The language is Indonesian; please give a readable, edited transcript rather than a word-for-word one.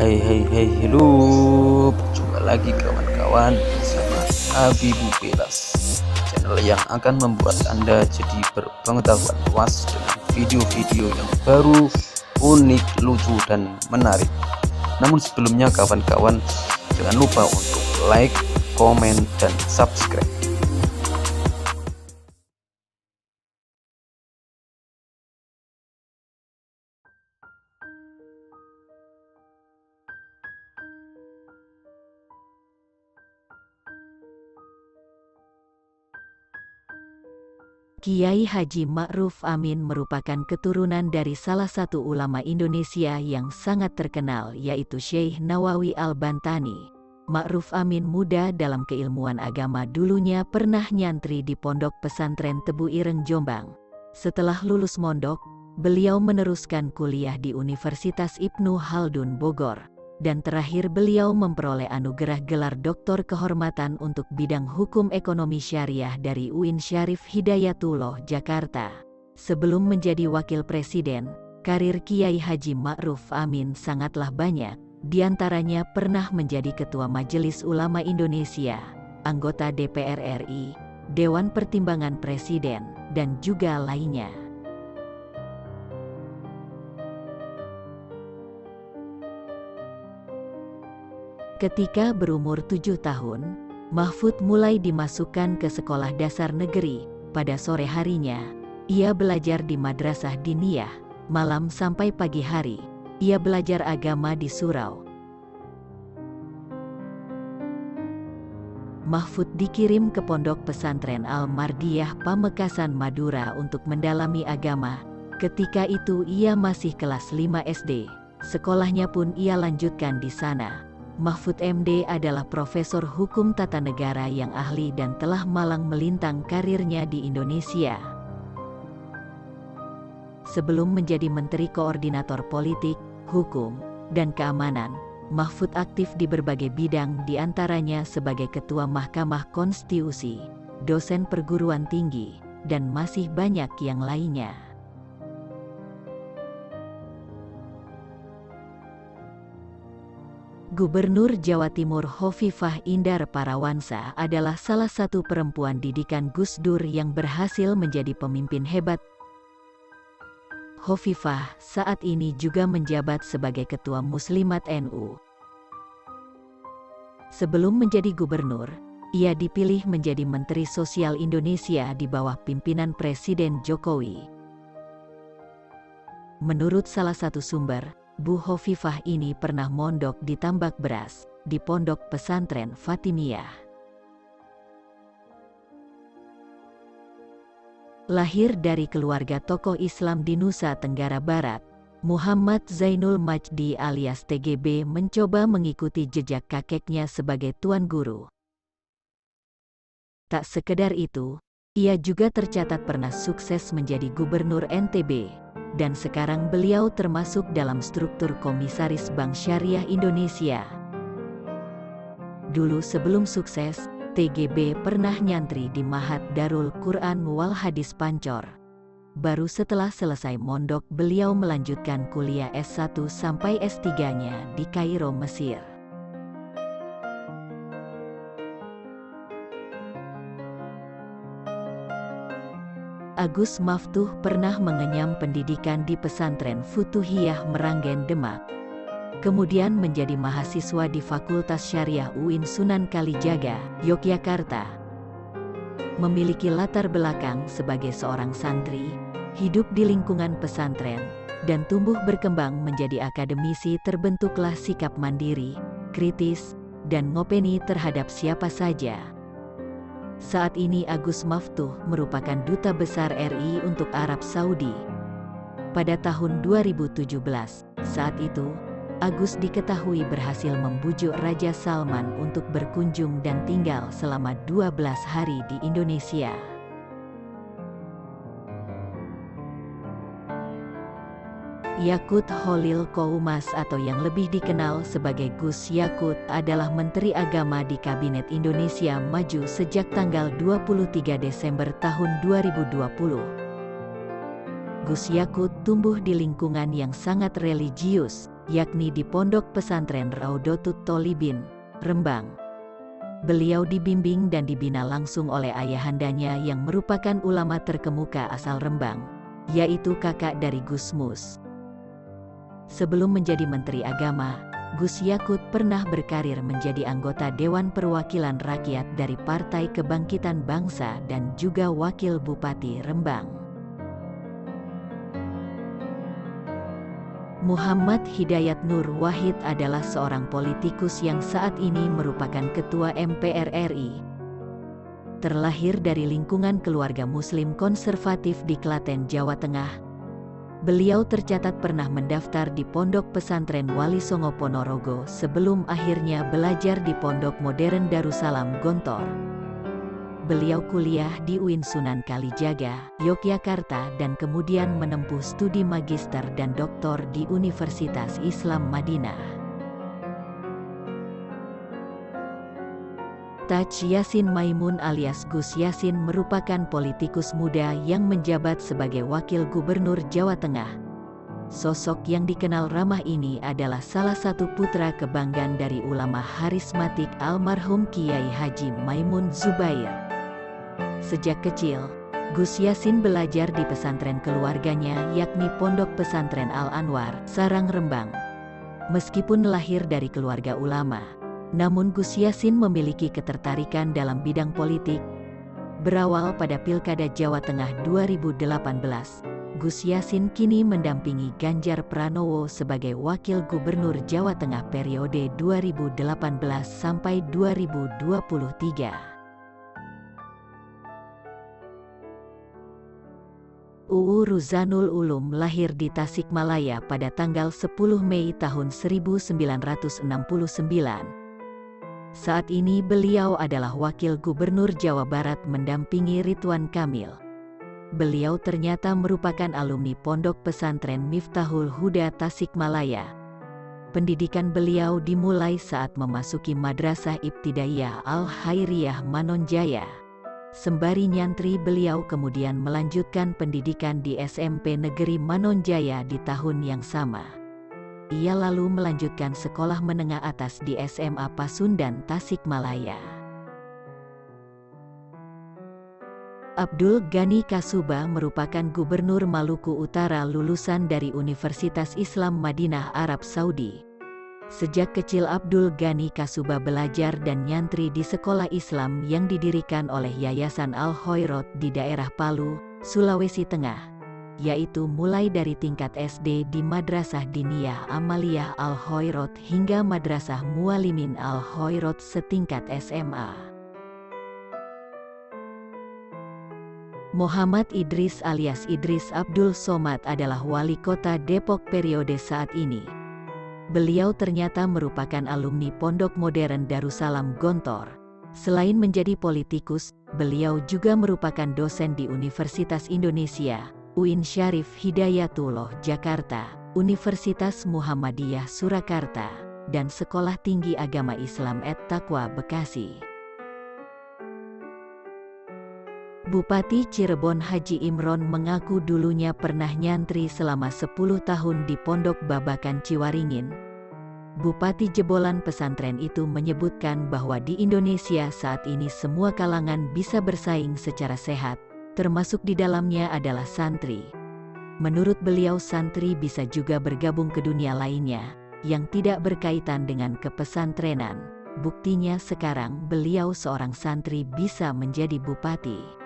Hello, berjumpa lagi kawan-kawan bersama Habibu Belas, channel yang akan membuat Anda jadi berpengetahuan luas dengan video-video yang baru, unik, lucu, dan menarik. Namun sebelumnya kawan-kawan, jangan lupa untuk like, komen, dan subscribe. Kiai Haji Ma'ruf Amin merupakan keturunan dari salah satu ulama Indonesia yang sangat terkenal, yaitu Syekh Nawawi Al-Bantani. Ma'ruf Amin muda dalam keilmuan agama, dulunya pernah nyantri di Pondok Pesantren Tebu Ireng, Jombang. Setelah lulus mondok, beliau meneruskan kuliah di Universitas Ibnu Khaldun, Bogor. Dan terakhir beliau memperoleh anugerah gelar doktor kehormatan untuk bidang hukum ekonomi syariah dari UIN Syarif Hidayatullah, Jakarta. Sebelum menjadi wakil presiden, karir Kiai Haji Ma'ruf Amin sangatlah banyak. Di antaranya pernah menjadi Ketua Majelis Ulama Indonesia, anggota DPR RI, Dewan Pertimbangan Presiden, dan juga lainnya. Ketika berumur 7 tahun, Mahfud mulai dimasukkan ke sekolah dasar negeri. Pada sore harinya, ia belajar di madrasah diniyah. Malam sampai pagi hari, ia belajar agama di surau. Mahfud dikirim ke Pondok Pesantren Al-Mardiyah Pamekasan, Madura untuk mendalami agama. Ketika itu ia masih kelas 5 SD. Sekolahnya pun ia lanjutkan di sana. Mahfud MD adalah profesor hukum tata negara yang ahli dan telah malang melintang karirnya di Indonesia. Sebelum menjadi Menteri Koordinator Politik, Hukum, dan Keamanan, Mahfud aktif di berbagai bidang, di antaranya sebagai Ketua Mahkamah Konstitusi, dosen perguruan tinggi, dan masih banyak yang lainnya. Gubernur Jawa Timur Hovifah Indar Parawansa adalah salah satu perempuan didikan Gus Dur yang berhasil menjadi pemimpin hebat. Hovifah saat ini juga menjabat sebagai Ketua Muslimat NU. Sebelum menjadi gubernur, ia dipilih menjadi Menteri Sosial Indonesia di bawah pimpinan Presiden Jokowi. Menurut salah satu sumber, Bu Hovifah ini pernah mondok di tambak beras, di Pondok Pesantren Fatimiyah. Lahir dari keluarga tokoh Islam di Nusa Tenggara Barat, Muhammad Zainul Majdi alias TGB mencoba mengikuti jejak kakeknya sebagai tuan guru. Tak sekedar itu, ia juga tercatat pernah sukses menjadi gubernur NTB. Dan sekarang beliau termasuk dalam struktur Komisaris Bank Syariah Indonesia. Dulu sebelum sukses, TGB pernah nyantri di Mahat Darul Quran wal Hadis Pancor. Baru setelah selesai mondok beliau melanjutkan kuliah S1 sampai S3-nya di Kairo, Mesir. Agus Maftuh pernah mengenyam pendidikan di pesantren Futuhiyah Meranggen, Demak. Kemudian menjadi mahasiswa di Fakultas Syariah UIN Sunan Kalijaga, Yogyakarta. Memiliki latar belakang sebagai seorang santri, hidup di lingkungan pesantren, dan tumbuh berkembang menjadi akademisi. Terbentuklah sikap mandiri, kritis, dan ngopeni terhadap siapa saja. Saat ini Agus Maftuh merupakan Duta Besar RI untuk Arab Saudi. Pada tahun 2017, saat itu, Agus diketahui berhasil membujuk Raja Salman untuk berkunjung dan tinggal selama 12 hari di Indonesia. Yakut Holil Koumas atau yang lebih dikenal sebagai Gus Yakut adalah Menteri Agama di Kabinet Indonesia Maju sejak tanggal 23 Desember tahun 2020. Gus Yakut tumbuh di lingkungan yang sangat religius, yakni di Pondok Pesantren Raudhatut Tholibin, Rembang. Beliau dibimbing dan dibina langsung oleh ayahandanya yang merupakan ulama terkemuka asal Rembang, yaitu kakak dari Gus Mus. Sebelum menjadi Menteri Agama, Gus Yakut pernah berkarir menjadi anggota Dewan Perwakilan Rakyat dari Partai Kebangkitan Bangsa dan juga Wakil Bupati Rembang. Muhammad Hidayat Nur Wahid adalah seorang politikus yang saat ini merupakan Ketua MPR RI. Terlahir dari lingkungan keluarga Muslim konservatif di Klaten, Jawa Tengah, beliau tercatat pernah mendaftar di Pondok Pesantren Wali Songo Ponorogo sebelum akhirnya belajar di Pondok Modern Darussalam Gontor. Beliau kuliah di UIN Sunan Kalijaga, Yogyakarta dan kemudian menempuh studi magister dan doktor di Universitas Islam Madinah. Taj Yassin Maimun alias Gus Yassin merupakan politikus muda yang menjabat sebagai Wakil Gubernur Jawa Tengah. Sosok yang dikenal ramah ini adalah salah satu putra kebanggaan dari ulama harismatik almarhum Kiai Haji Maimun Zubair. Sejak kecil, Gus Yassin belajar di pesantren keluarganya yakni Pondok Pesantren Al-Anwar, Sarang Rembang. Meskipun lahir dari keluarga ulama, namun Gus Yassin memiliki ketertarikan dalam bidang politik. Berawal pada Pilkada Jawa Tengah 2018, Gus Yassin kini mendampingi Ganjar Pranowo sebagai Wakil Gubernur Jawa Tengah periode 2018 sampai 2023. UU Ruzanul Ulum lahir di Tasikmalaya pada tanggal 10 Mei tahun 1969. Saat ini beliau adalah Wakil Gubernur Jawa Barat mendampingi Ridwan Kamil. Beliau ternyata merupakan alumni Pondok Pesantren Miftahul Huda Tasikmalaya. Pendidikan beliau dimulai saat memasuki Madrasah Ibtidaiyah Al-Khairiyah Manonjaya. Sembari nyantri, beliau kemudian melanjutkan pendidikan di SMP Negeri Manonjaya di tahun yang sama. Ia lalu melanjutkan sekolah menengah atas di SMA Pasundan, Tasikmalaya. Abdul Ghani Kasuba merupakan Gubernur Maluku Utara lulusan dari Universitas Islam Madinah, Arab Saudi. Sejak kecil Abdul Ghani Kasuba belajar dan nyantri di sekolah Islam yang didirikan oleh Yayasan Al-Khairot di daerah Palu, Sulawesi Tengah, yaitu mulai dari tingkat SD di Madrasah Diniyah Amaliyah Al-Khairot hingga Madrasah Mualimin Al-Khairot setingkat SMA. Muhammad Idris alias Idris Abdul Somad adalah Wali Kota Depok periode saat ini. Beliau ternyata merupakan alumni Pondok Modern Darussalam Gontor. Selain menjadi politikus, beliau juga merupakan dosen di Universitas Indonesia, UIN Syarif Hidayatullah Jakarta, Universitas Muhammadiyah Surakarta, dan Sekolah Tinggi Agama Islam @Taqwa Bekasi. Bupati Cirebon Haji Imron mengaku dulunya pernah nyantri selama 10 tahun di Pondok Babakan Ciwaringin. Bupati jebolan pesantren itu menyebutkan bahwa di Indonesia saat ini semua kalangan bisa bersaing secara sehat, termasuk di dalamnya adalah santri. Menurut beliau, santri bisa juga bergabung ke dunia lainnya, yang tidak berkaitan dengan kepesantrenan. Buktinya sekarang beliau seorang santri bisa menjadi bupati.